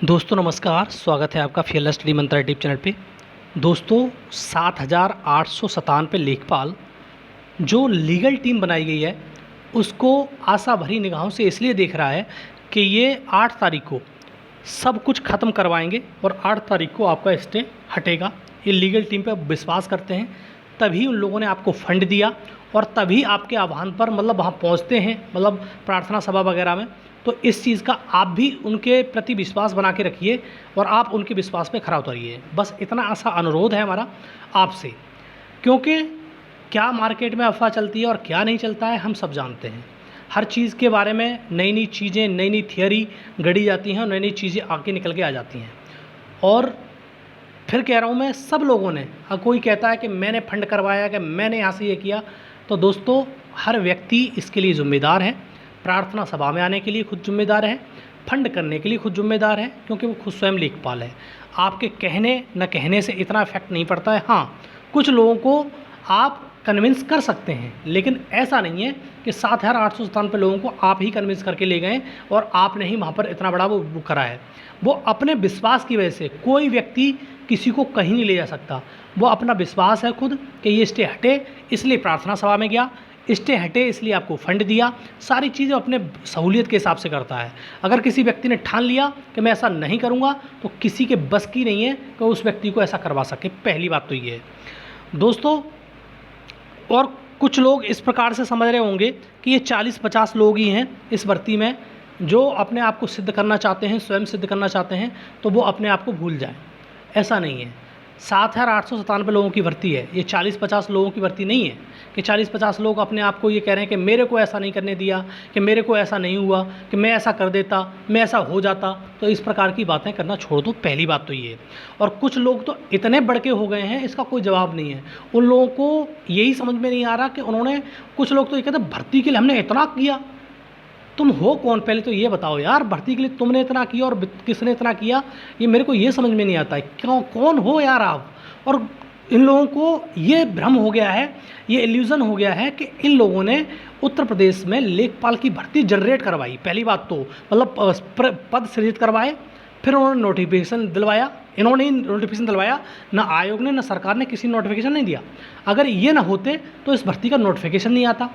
दोस्तों नमस्कार, स्वागत है आपका फियरलेस स्टडी मंत्रा यूट्यूब चैनल पे। दोस्तों 7,897 लेखपाल जो लीगल टीम बनाई गई है उसको आशा भरी निगाहों से इसलिए देख रहा है कि ये 8 तारीख को सब कुछ ख़त्म करवाएंगे और 8 तारीख को आपका स्टे हटेगा। ये लीगल टीम पे विश्वास करते हैं, तभी उन लोगों ने आपको फंड दिया और तभी आपके आह्वान पर वहाँ पहुँचते हैं, प्रार्थना सभा वगैरह में। तो इस चीज़ का आप भी उनके प्रति विश्वास बना के रखिए और आप उनके विश्वास पे खरा उतरिए। बस इतना आसा अनुरोध है हमारा आपसे, क्योंकि क्या मार्केट में अफवाह चलती है और क्या नहीं चलता है हम सब जानते हैं। हर चीज़ के बारे में नई नई चीज़ें, नई नई थियरी गढ़ी जाती हैं और नई नई चीज़ें आके निकल के आ जाती हैं। और फिर कह रहा हूँ मैं, सब लोगों ने, कोई कहता है कि मैंने फंड करवाया, कि मैंने यहाँ से ये किया, तो दोस्तों हर व्यक्ति इसके लिए ज़िम्मेदार है। प्रार्थना सभा में आने के लिए खुद जिम्मेदार है, फंड करने के लिए खुद जिम्मेदार है, क्योंकि वो खुद स्वयं लेखपाल है। आपके कहने न कहने से इतना इफेक्ट नहीं पड़ता है। हाँ, कुछ लोगों को आप कन्विंस कर सकते हैं, लेकिन ऐसा नहीं है कि 7,897 लोगों को आप ही कन्विंस करके ले गए और आपने ही वहाँ पर इतना बड़ा वो करा है। वो अपने विश्वास की वजह से कोई व्यक्ति किसी को कहीं नहीं ले जा सकता। वो अपना विश्वास है खुद कि ये स्टे हटे, इसलिए प्रार्थना सभा में गया, स्टे हटे इसलिए आपको फंड दिया। सारी चीज़ें अपने सहूलियत के हिसाब से करता है। अगर किसी व्यक्ति ने ठान लिया कि मैं ऐसा नहीं करूँगा, तो किसी के बस की नहीं है कि उस व्यक्ति को ऐसा करवा सके। पहली बात तो ये है दोस्तों। और कुछ लोग इस प्रकार से समझ रहे होंगे कि ये 40-50 लोग ही हैं इस भर्ती में जो अपने आप को सिद्ध करना चाहते हैं, स्वयं सिद्ध करना चाहते हैं, तो वो अपने आप को भूल जाएं। ऐसा नहीं है। 7,897 लोगों की भर्ती है, ये 40-50 लोगों की भर्ती नहीं है कि 40-50 लोग अपने आप को ये कह रहे हैं कि मेरे को ऐसा नहीं करने दिया, कि मेरे को ऐसा नहीं हुआ, कि मैं ऐसा कर देता, मैं ऐसा हो जाता। तो इस प्रकार की बातें करना छोड़ दो, पहली बात तो ये है। और कुछ लोग तो इतने बड़के हो गए हैं, इसका कोई जवाब नहीं है। उन लोगों को यही समझ में नहीं आ रहा कि उन्होंने, कुछ लोग तो ये कहते भर्ती के लिए हमने इतना किया। तुम हो कौन, पहले तो ये बताओ यार। भर्ती के लिए तुमने इतना किया और किसने इतना किया, ये मेरे को ये समझ में नहीं आता है। क्यों, कौन हो यार आप। और इन लोगों को ये भ्रम हो गया है, ये इल्यूज़न हो गया है कि इन लोगों ने उत्तर प्रदेश में लेखपाल की भर्ती जनरेट करवाई। पहली बात तो पद सृजित करवाए, फिर उन्होंने नोटिफिकेशन दिलवाया। इन्होंने नोटिफिकेशन दिलवाया, ना आयोग ने, ना सरकार ने किसी नोटिफिकेशन नहीं दिया। अगर ये ना होते तो इस भर्ती का नोटिफिकेशन नहीं आता,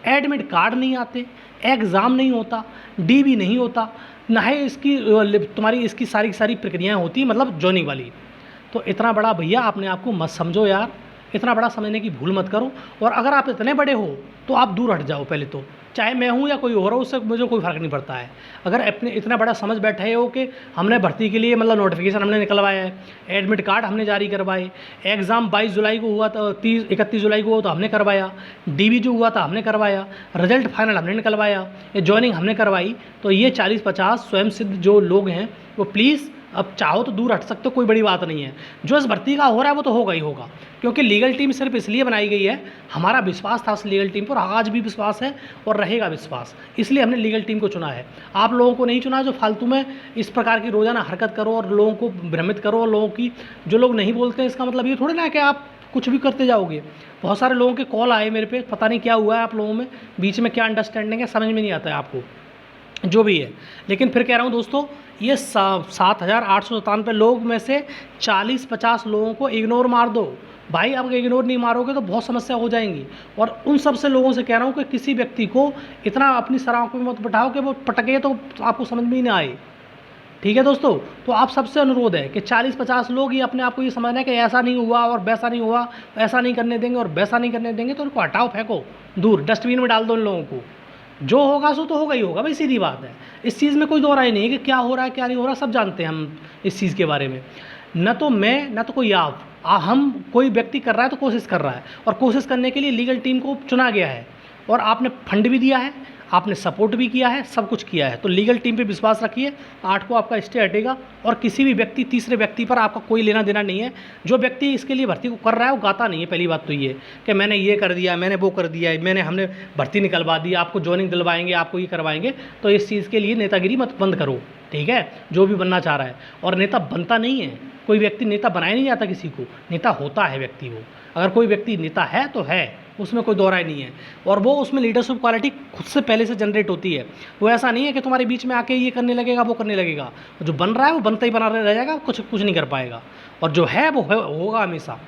एडमिट कार्ड नहीं आते, एग्ज़ाम नहीं होता, डीबी नहीं होता, ना है इसकी तुम्हारी इसकी सारी सारी प्रक्रियाएं होती, जॉइनिंग वाली। तो इतना बड़ा भैया अपने आप को मत समझो यार, इतना बड़ा समझने की भूल मत करो। और अगर आप इतने बड़े हो तो आप दूर हट जाओ पहले तो, चाहे मैं हूँ या कोई और हो, उससे मुझे कोई फ़र्क नहीं पड़ता है। अगर अपने इतना बड़ा समझ बैठे हो कि हमने भर्ती के लिए नोटिफिकेशन हमने निकलवाया है, एडमिट कार्ड हमने जारी करवाए, एग्ज़ाम 22 जुलाई को हुआ, तो 31 जुलाई को हुआ तो हमने करवाया, डीबी जो हुआ था हमने करवाया, रिजल्ट फाइनल हमने निकलवाया, ये जॉइनिंग हमने करवाई, तो ये 40-50 स्वयं सिद्ध जो लोग हैं वो प्लीज़, अब चाहो तो दूर हट सकते हो, कोई बड़ी बात नहीं है। जो इस भर्ती का हो रहा है वो तो होगा ही होगा, क्योंकि लीगल टीम सिर्फ इसलिए बनाई गई है, हमारा विश्वास था उस लीगल टीम पर, आज भी विश्वास है और रहेगा विश्वास, इसलिए हमने लीगल टीम को चुना है। आप लोगों को नहीं चुना जो फालतू में इस प्रकार की रोज़ाना हरकत करो और लोगों को भ्रमित करो, और लोगों की, जो लोग नहीं बोलते हैं इसका मतलब ये थोड़ी ना है कि आप कुछ भी करते जाओगे। बहुत सारे लोगों के कॉल आए मेरे पे, पता नहीं क्या हुआ है आप लोगों में, बीच में क्या अंडरस्टैंडिंग है समझ में नहीं आता है आपको, जो भी है। लेकिन फिर कह रहा हूँ दोस्तों, ये 7,897 लोग में से 40-50 लोगों को इग्नोर मार दो भाई। अब इग्नोर नहीं मारोगे तो बहुत समस्या हो जाएंगी। और उन सब से लोगों से कह रहा हूँ कि किसी व्यक्ति को इतना अपनी सराहों में मत बैठाओ कि वो पटके तो आपको समझ में ही ना आए। ठीक है दोस्तों, तो आप सबसे अनुरोध है कि 40-50 लोग ही अपने आप को ये समझना है कि ऐसा नहीं हुआ और वैसा नहीं हुआ, ऐसा नहीं करने देंगे और वैसा नहीं करने देंगे, तो उनको हटाओ, फेंको दूर, डस्टबिन में डाल दो इन लोगों को। जो होगा सो तो होगा ही होगा भाई, सीधी बात है। इस चीज़ में कोई दो राय नहीं है कि क्या हो रहा है क्या नहीं हो रहा, सब जानते हैं हम इस चीज़ के बारे में। न तो मैं, न तो कोई आप, हम, कोई व्यक्ति कर रहा है तो कोशिश कर रहा है, और कोशिश करने के लिए लीगल टीम को चुना गया है, और आपने फंड भी दिया है, आपने सपोर्ट भी किया है, सब कुछ किया है। तो लीगल टीम पे विश्वास रखिए, 8 को आपका स्टे हटेगा, और किसी भी व्यक्ति, तीसरे व्यक्ति पर आपका कोई लेना देना नहीं है। जो व्यक्ति इसके लिए भर्ती को कर रहा है वो गाता नहीं है। पहली बात तो ये कि मैंने ये कर दिया, मैंने वो कर दिया, हमने भर्ती निकलवा दी, आपको जॉइनिंग दिलवाएंगे, आपको ये करवाएंगे। तो इस चीज़ के लिए नेतागिरी मत बंद करो, ठीक है। जो भी बनना चाह रहा है, और नेता बनता नहीं है, कोई व्यक्ति नेता बनाया नहीं जाता किसी को, नेता होता है व्यक्ति वो। अगर कोई व्यक्ति नेता है तो है। उसमें कोई दो राय नहीं है। और वो उसमें लीडरशिप क्वालिटी खुद से पहले से जनरेट होती है। वो ऐसा नहीं है कि तुम्हारे बीच में आके ये करने लगेगा वो करने लगेगा। जो बन रहा है वो बनता ही बना रह जाएगा, कुछ नहीं कर पाएगा। और जो है वो होगा हमेशा।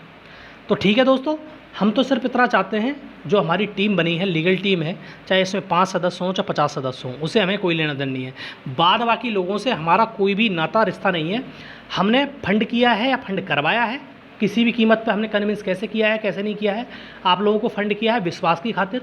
तो ठीक है दोस्तों, हम तो सिर्फ इतना चाहते हैं, जो हमारी टीम बनी है, लीगल टीम है, चाहे इसमें 5 सदस्य हों चाहे 50 सदस्य हों, उसे हमें कोई लेना देना नहीं है। बाद बाकी लोगों से हमारा कोई भी नाता रिश्ता नहीं है। हमने फंड किया है या फंड करवाया है, किसी भी कीमत पे हमने कन्विंस कैसे किया है कैसे नहीं किया है, आप लोगों को फंड किया है विश्वास की खातिर।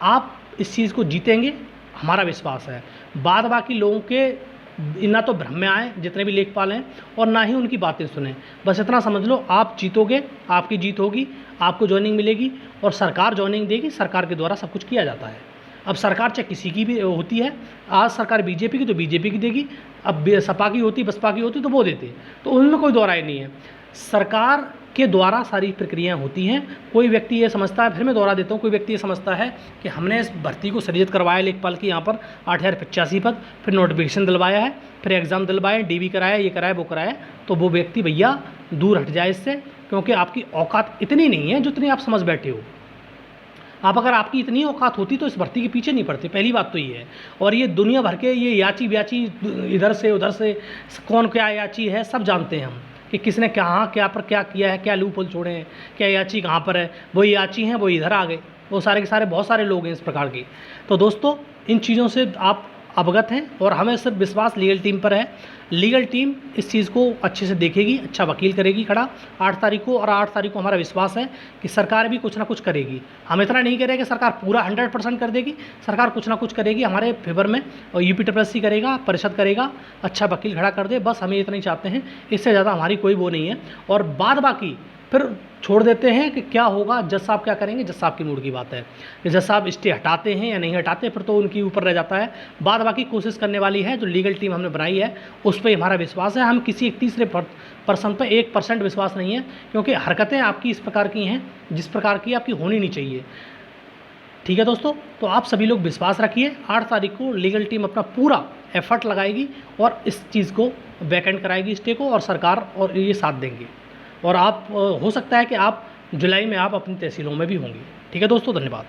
आप इस चीज़ को जीतेंगे, हमारा विश्वास है। बाद बाकी लोगों के ना तो भ्रम में आए जितने भी लेखपाल हैं, और ना ही उनकी बातें सुने। बस इतना समझ लो, आप जीतोगे, आपकी जीत होगी, आपको ज्वाइनिंग मिलेगी और सरकार ज्वाइनिंग देगी। सरकार के द्वारा सब कुछ किया जाता है। अब सरकार चाहे किसी की भी होती है, आज सरकार बीजेपी की तो बीजेपी की देगी, अब सपा की होती, बसपा की होती तो वो देते, तो उनमें कोई दो राय नहीं है। सरकार के द्वारा सारी प्रक्रियाएं होती हैं। कोई व्यक्ति ये समझता है, फिर मैं दोहरा देता हूँ, कोई व्यक्ति ये समझता है कि हमने इस भर्ती को सृजित करवाया लेखपाल की यहाँ पर 8085 पद, फिर नोटिफिकेशन दिलवाया है, फिर एग्ज़ाम दिलवाए, डीबी कराया, ये कराया वो कराया, तो वो व्यक्ति भैया दूर हट जाए इससे, क्योंकि आपकी औकात इतनी नहीं है जितनी आप समझ बैठे हो। आप अगर आपकी इतनी औकात होती तो इस भर्ती के पीछे नहीं पड़ते, पहली बात तो ये है। और ये दुनिया भर के ये याची ब्याची इधर से उधर से कौन क्या याची है सब जानते हैं हम, कि किसने कहाँ क्या पर क्या किया है, क्या लूप होल छोड़े हैं, क्या याची कहाँ पर है। वो याची हैं वो इधर आ गए, वो सारे के सारे बहुत सारे लोग हैं इस प्रकार की। तो दोस्तों, इन चीज़ों से आप अवगत हैं और हमें सिर्फ विश्वास लीगल टीम पर है। लीगल टीम इस चीज़ को अच्छे से देखेगी, अच्छा वकील करेगी खड़ा 8 तारीख को। और 8 तारीख को हमारा विश्वास है कि सरकार भी कुछ ना कुछ करेगी। हम इतना नहीं कह रहे कि सरकार पूरा 100% कर देगी, सरकार कुछ ना कुछ करेगी हमारे फेवर में। और यूपीटीपीएससी करेगा, परिषद करेगा, अच्छा वकील खड़ा कर दे, बस हमें इतना ही चाहते हैं। इससे ज़्यादा हमारी कोई वो नहीं है। और बाद बाकी फिर छोड़ देते हैं कि क्या होगा, जज साहब क्या करेंगे, जज साहब की मूड की बात है कि जज साहब स्टे हटाते हैं या नहीं हटाते, फिर तो उनके ऊपर रह जाता है। बाद बाकी कोशिश करने वाली है, जो लीगल टीम हमने बनाई है उस पर हमारा विश्वास है। हम किसी एक तीसरे पर्सन पर 1% विश्वास नहीं है, क्योंकि हरकतें आपकी इस प्रकार की हैं जिस प्रकार की आपकी होनी नहीं चाहिए। ठीक है दोस्तों, तो आप सभी लोग विश्वास रखिए। 8 तारीख को लीगल टीम अपना पूरा एफर्ट लगाएगी और इस चीज़ को वैकेंट कराएगी स्टे को, और सरकार और ये साथ देंगे। और आप हो सकता है कि आप जुलाई में आप अपनी तहसीलों में भी होंगे। ठीक है दोस्तों, धन्यवाद।